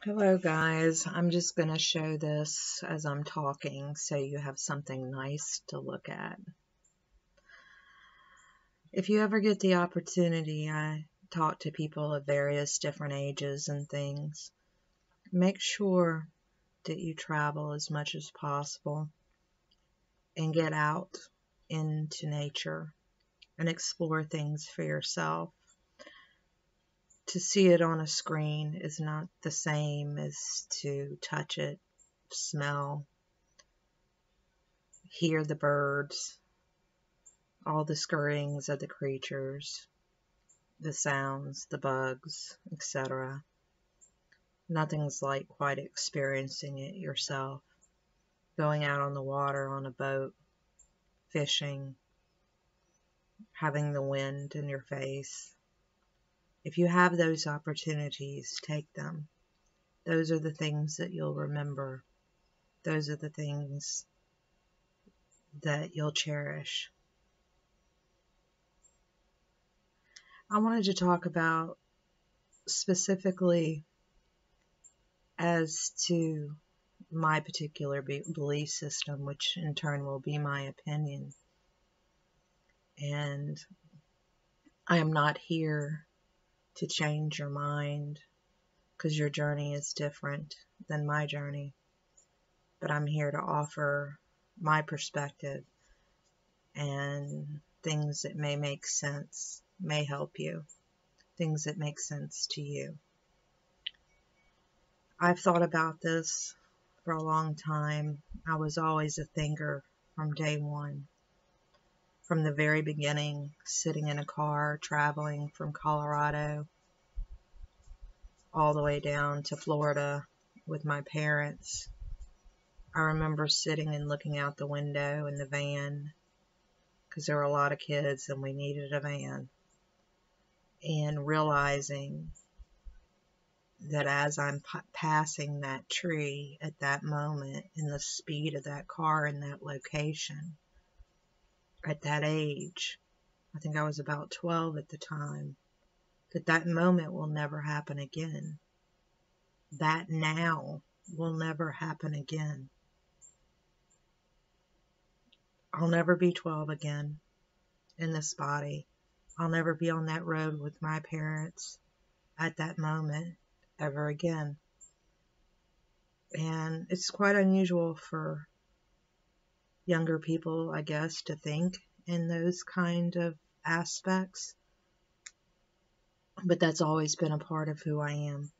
Hello guys, I'm just going to show this as I'm talking so you have something nice to look at. If you ever get the opportunity, I talk to people of various different ages and things. Make sure that you travel as much as possible and get out into nature and explore things for yourself. To see it on a screen is not the same as to touch it, smell, hear the birds, all the scurryings of the creatures, the sounds, the bugs, etc. Nothing's like quite experiencing it yourself. Going out on the water on a boat, fishing, having the wind in your face. If you have those opportunities, take them. Those are the things that you'll remember. Those are the things that you'll cherish. I wanted to talk about specifically as to my particular belief system, which in turn will be my opinion. And I am not here to change your mind because your journey is different than my journey. But I'm here to offer my perspective and things that may make sense, may help you, things that make sense to you. I've thought about this for a long time. I was always a thinker from day one. From the very beginning, sitting in a car, traveling from Colorado all the way down to Florida with my parents. I remember sitting and looking out the window in the van because there were a lot of kids and we needed a van, and realizing that as I'm passing that tree at that moment in the speed of that car in that location, at that age, I think I was about 12 at the time, that moment will never happen again. That now will never happen again. I'll never be 12 again in this body. I'll never be on that road with my parents at that moment ever again. And it's quite unusual for younger people, I guess, to think in those kind of aspects. But that's always been a part of who I am.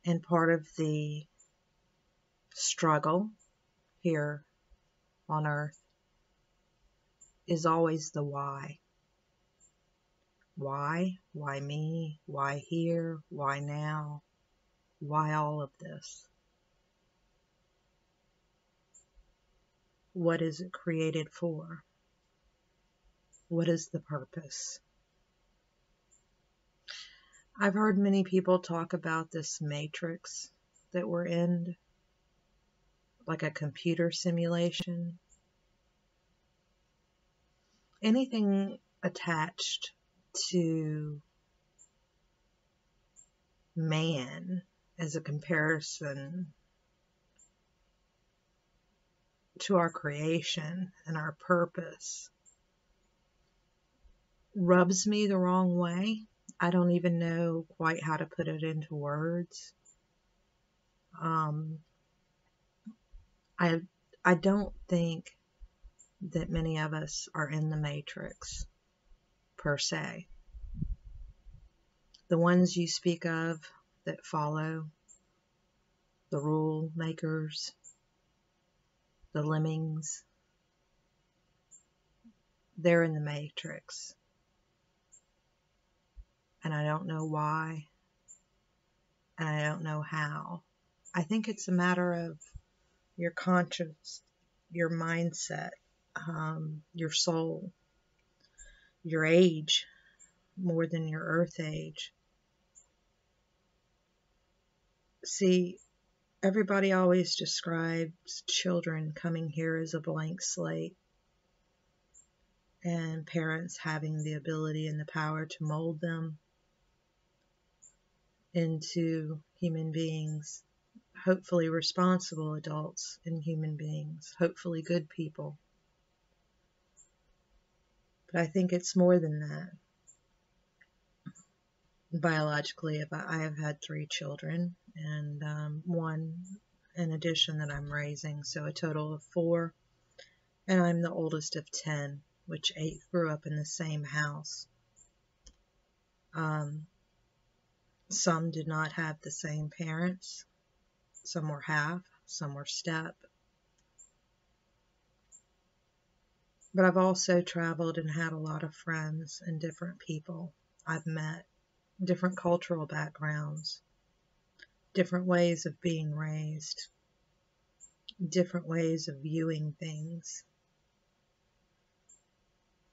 And part of the struggle here on earth is always the why. Why? Why me? Why here? Why now? Why all of this? What is it created for? What is the purpose? I've heard many people talk about this matrix that we're in, like a computer simulation. Anything attached to man as a comparison to our creation and our purpose rubs me the wrong way. I don't even know quite how to put it into words. I don't think that many of us are in the matrix per se. The ones you speak of that follow, the rule makers, the lemmings, they're in the matrix. And I don't know why, and I don't know how. I think it's a matter of your conscience, your mindset, your soul, your age, more than your earth age. See, everybody always describes children coming here as a blank slate, and parents having the ability and the power to mold them into human beings, hopefully responsible adults and human beings, hopefully good people. But I think it's more than that. Biologically, I have had 3 children, and one in addition that I'm raising, so a total of 4. And I'm the oldest of 10, which 8 grew up in the same house. Some did not have the same parents. Some were half, some were step. But I've also traveled and had a lot of friends and different people I've met, different cultural backgrounds, different ways of being raised, different ways of viewing things.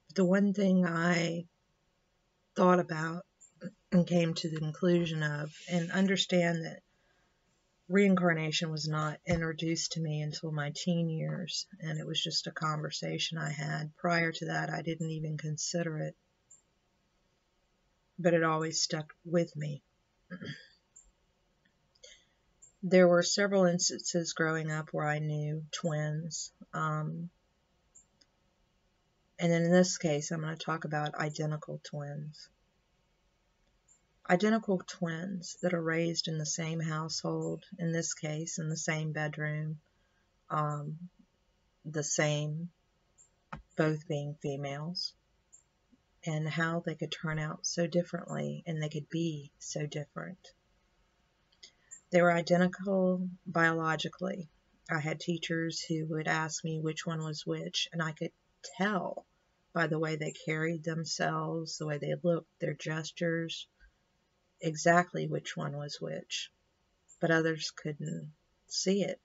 But the one thing I thought about and came to the conclusion of, and understand that reincarnation was not introduced to me until my teen years, and it was just a conversation I had. Prior to that, I didn't even consider it, but it always stuck with me. There were several instances growing up where I knew twins, and then in this case, I'm going to talk about identical twins. Identical twins that are raised in the same household, in this case, in the same bedroom, the same, both being females, and how they could turn out so differently and they could be so different. They were identical biologically. I had teachers who would ask me which one was which, and I could tell by the way they carried themselves, the way they looked, their gestures, exactly which one was which, but others couldn't see it.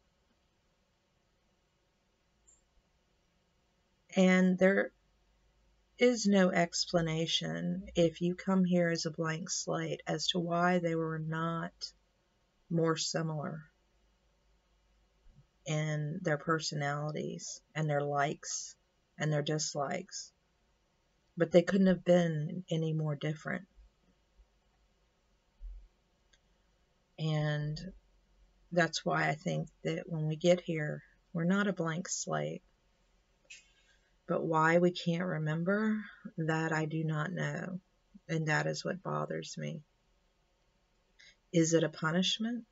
And there is no explanation if you come here as a blank slate as to why they were not more similar in their personalities and their likes and their dislikes. But they couldn't have been any more different. And that's why I think that when we get here, we're not a blank slate. But why we can't remember, that I do not know. And that is what bothers me. Is it a punishment?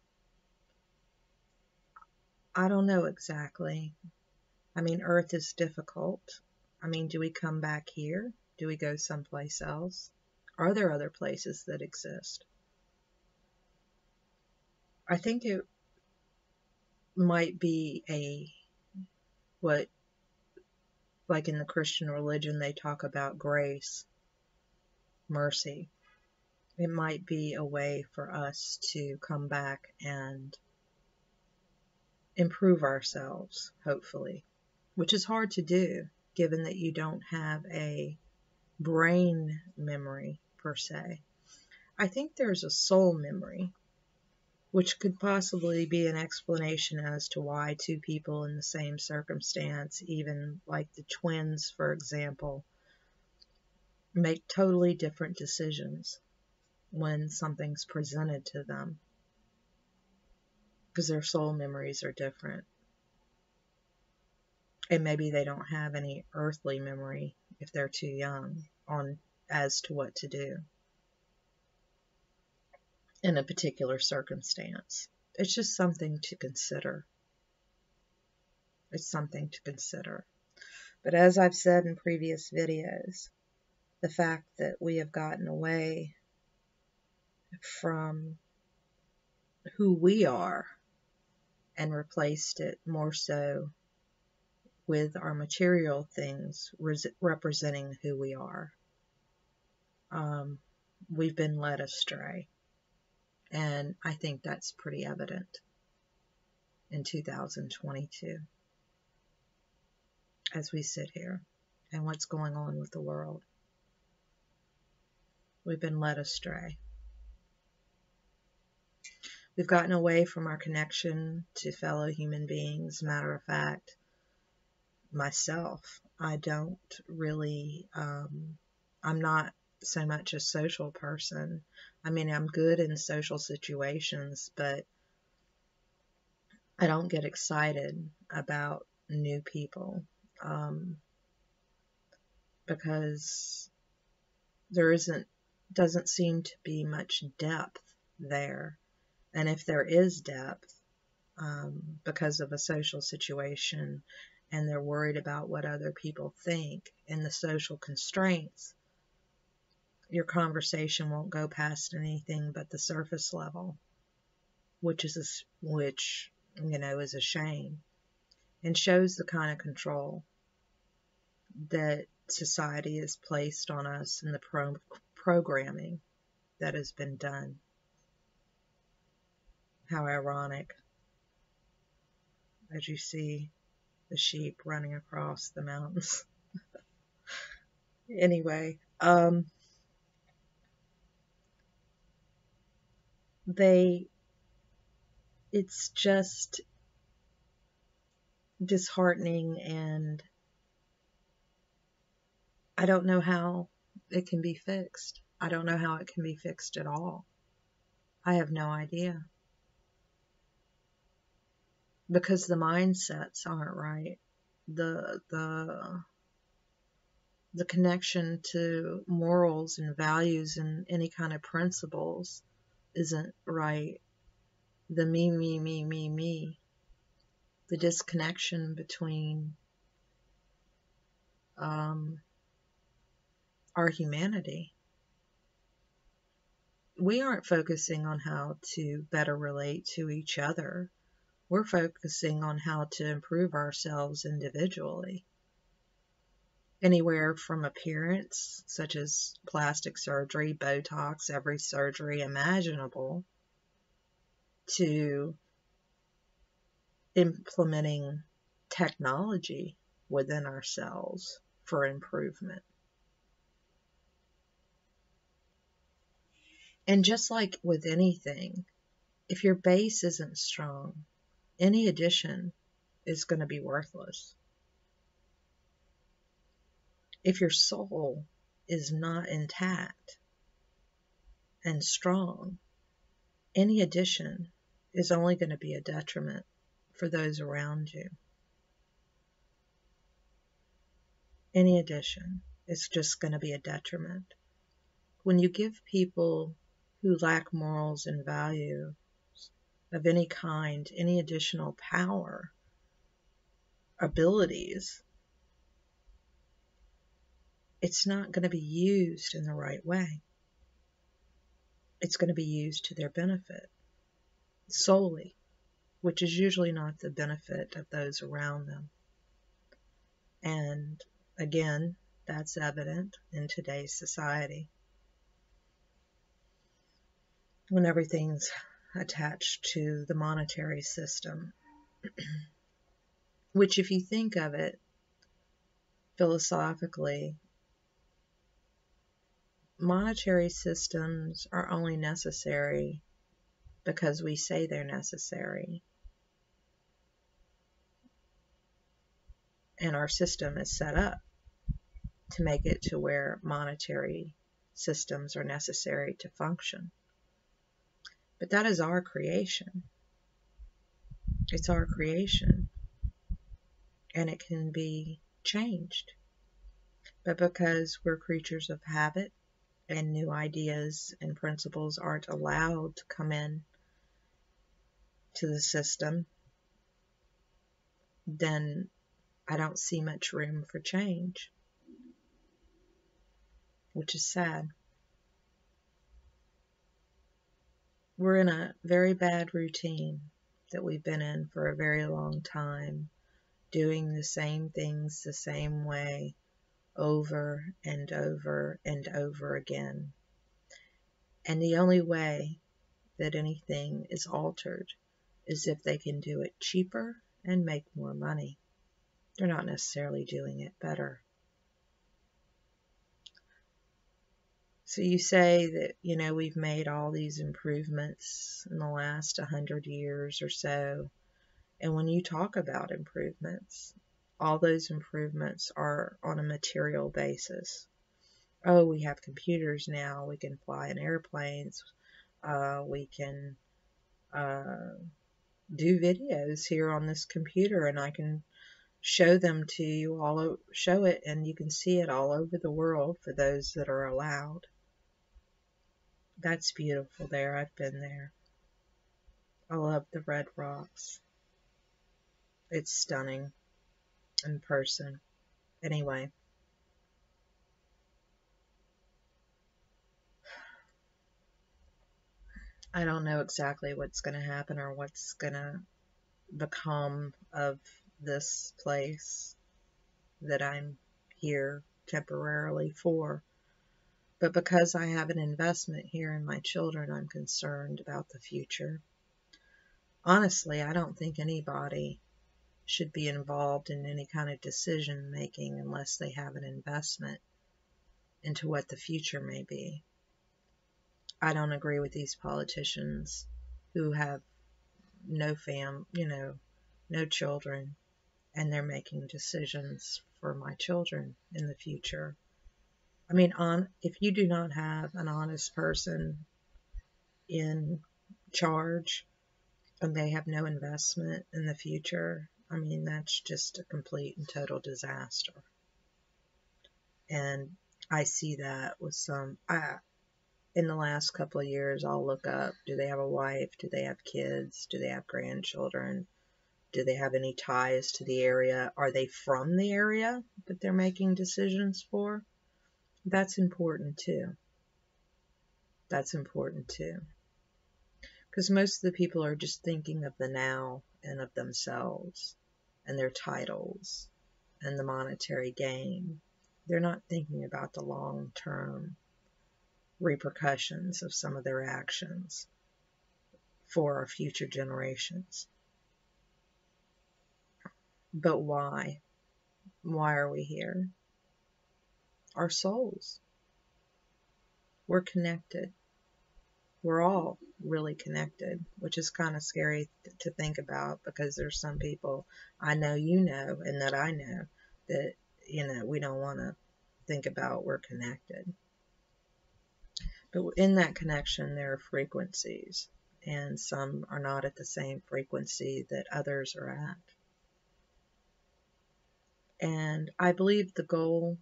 I don't know exactly. I mean, Earth is difficult. I mean, do we come back here? Do we go someplace else? Are there other places that exist? I think it might be what, like in the Christian religion, they talk about grace, mercy. It might be a way for us to come back and improve ourselves, hopefully, which is hard to do, given that you don't have a brain memory per se. I think there's a soul memory, which could possibly be an explanation as to why 2 people in the same circumstance, even like the twins, for example, make totally different decisions when something's presented to them, because their soul memories are different. And maybe they don't have any earthly memory if they're too young on as to what to do in a particular circumstance. It's just something to consider. It's something to consider. But as I've said in previous videos, the fact that we have gotten away from who we are and replaced it more so with our material things representing who we are. We've been led astray. And I think that's pretty evident in 2022 as we sit here and what's going on with the world. We've been led astray. We've gotten away from our connection to fellow human beings. Matter of fact, myself, I don't really, I'm not so much a social person. I mean, I'm good in social situations, but I don't get excited about new people, because there doesn't seem to be much depth there. And if there is depth, because of a social situation and they're worried about what other people think and the social constraints, your conversation won't go past anything but the surface level, which is a shame, and shows the kind of control that society has placed on us and the programming that has been done. How ironic, as you see the sheep running across the mountains. Anyway, it's just disheartening, and I don't know how it can be fixed. I don't know how it can be fixed at all. I have no idea. Because the mindsets aren't right. The connection to morals and values and any kind of principles isn't right. The me. The disconnection between our humanity. We aren't focusing on how to better relate to each other. We're focusing on how to improve ourselves individually. Anywhere from appearance, such as plastic surgery, Botox, every surgery imaginable, to implementing technology within ourselves for improvement. And just like with anything, if your base isn't strong, any addition is going to be worthless. If your soul is not intact and strong, any addition is only going to be a detriment for those around you. Any addition is just going to be a detriment. When you give people who lack morals and values of any kind any additional power, abilities, it's not going to be used in the right way. It's going to be used to their benefit solely, which is usually not the benefit of those around them. And again, that's evident in today's society when everything's attached to the monetary system, which, if you think of it philosophically, monetary systems are only necessary because we say they're necessary. And our system is set up to make it to where monetary systems are necessary to function. But that is our creation. It's our creation. And it can be changed. But because we're creatures of habit and new ideas and principles aren't allowed to come in to the system, then I don't see much room for change, which is sad. We're in a very bad routine that we've been in for a very long time, doing the same things the same way over and over and over again. And the only way that anything is altered is if they can do it cheaper and make more money. They're not necessarily doing it better. So you say that, we've made all these improvements in the last 100 years or so. And when you talk about improvements, all those improvements are on a material basis. Oh, we have computers now. We can fly in airplanes. We can do videos here on this computer, and I can show them to you show it, and you can see it all over the world for those that are allowed. That's beautiful there. I've been there. I love the Red Rocks. It's stunning in person. Anyway, I don't know exactly what's going to happen or what's going to become of this place that I'm here temporarily for. But because I have an investment here in my children, I'm concerned about the future. Honestly, I don't think anybody should be involved in any kind of decision making unless they have an investment into what the future may be. I don't agree with these politicians who have no no children, and they're making decisions for my children in the future. I mean, if you do not have an honest person in charge and they have no investment in the future, I mean, that's just a complete and total disaster. And I see that with in the last couple of years, I'll look up, do they have a wife? Do they have kids? Do they have grandchildren? Do they have any ties to the area? Are they from the area that they're making decisions for? That's important too. That's important too. Because most of the people are just thinking of the now and of themselves and their titles and the monetary gain. They're not thinking about the long-term repercussions of some of their actions for our future generations. But why? Why are we here? Our souls. We're connected. We're all really connected, which is kind of scary to think about, because there's some people I know, and that I know that, we don't want to think about we're connected. But in that connection, there are frequencies, and some are not at the same frequency that others are at. And I believe the goal,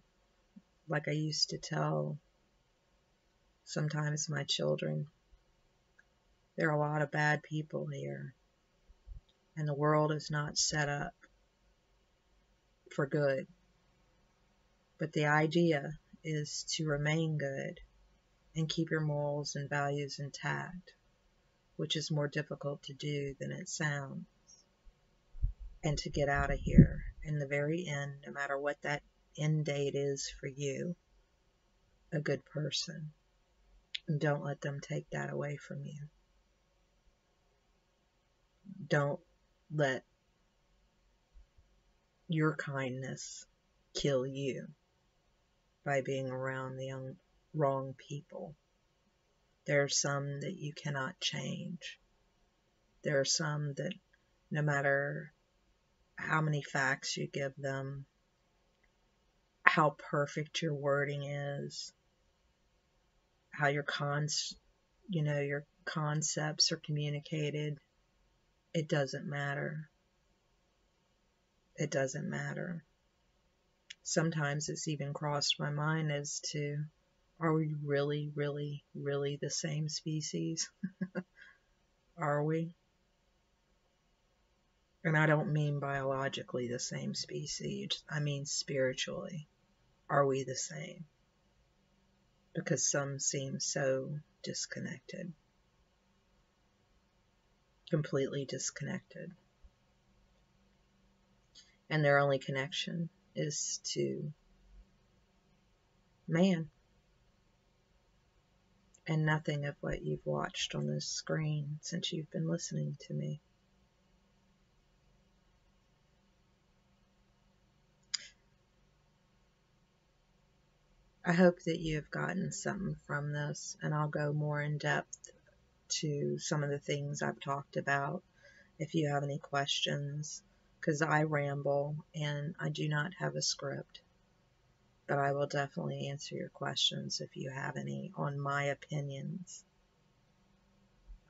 like I used to tell sometimes my children, there are a lot of bad people here, and the world is not set up for good. But the idea is to remain good and keep your morals and values intact, which is more difficult to do than it sounds, and to get out of here in the very end, no matter what that end date is for you, a good person. And don't let them take that away from you. Don't let your kindness kill you by being around the wrong people. There are some that you cannot change. There are some that no matter how many facts you give them, how perfect your wording is, how your concepts are communicated, it doesn't matter. It doesn't matter. Sometimes it's even crossed my mind as to, are we really, really, really the same species? Are we? And I don't mean biologically the same species. I mean spiritually. Are we the same? Because some seem so disconnected. Completely disconnected. And their only connection is to man. And nothing of what you've watched on this screen since you've been listening to me. I hope that you have gotten something from this, and I'll go more in depth to some of the things I've talked about if you have any questions, because I ramble and I do not have a script. but I will definitely answer your questions if you have any on my opinions.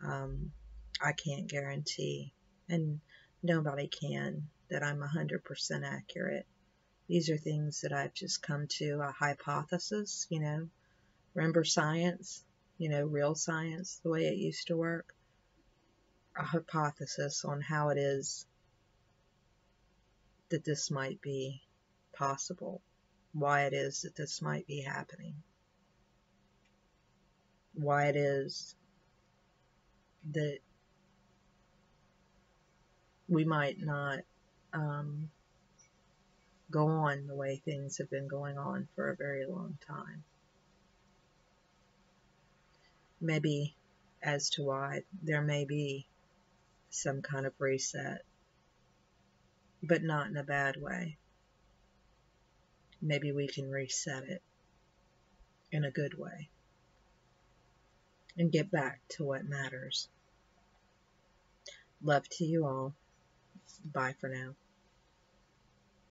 I can't guarantee, and nobody can, that I'm 100% accurate. These are things that I've just come to a hypothesis, Remember science, real science, the way it used to work? A hypothesis on how it is that this might be possible, why it is that this might be happening, why it is that we might not go on the way things have been going on for a very long time. Maybe as to why there may be some kind of reset, but not in a bad way. Maybe we can reset it in a good way and get back to what matters. Love to you all. Bye for now.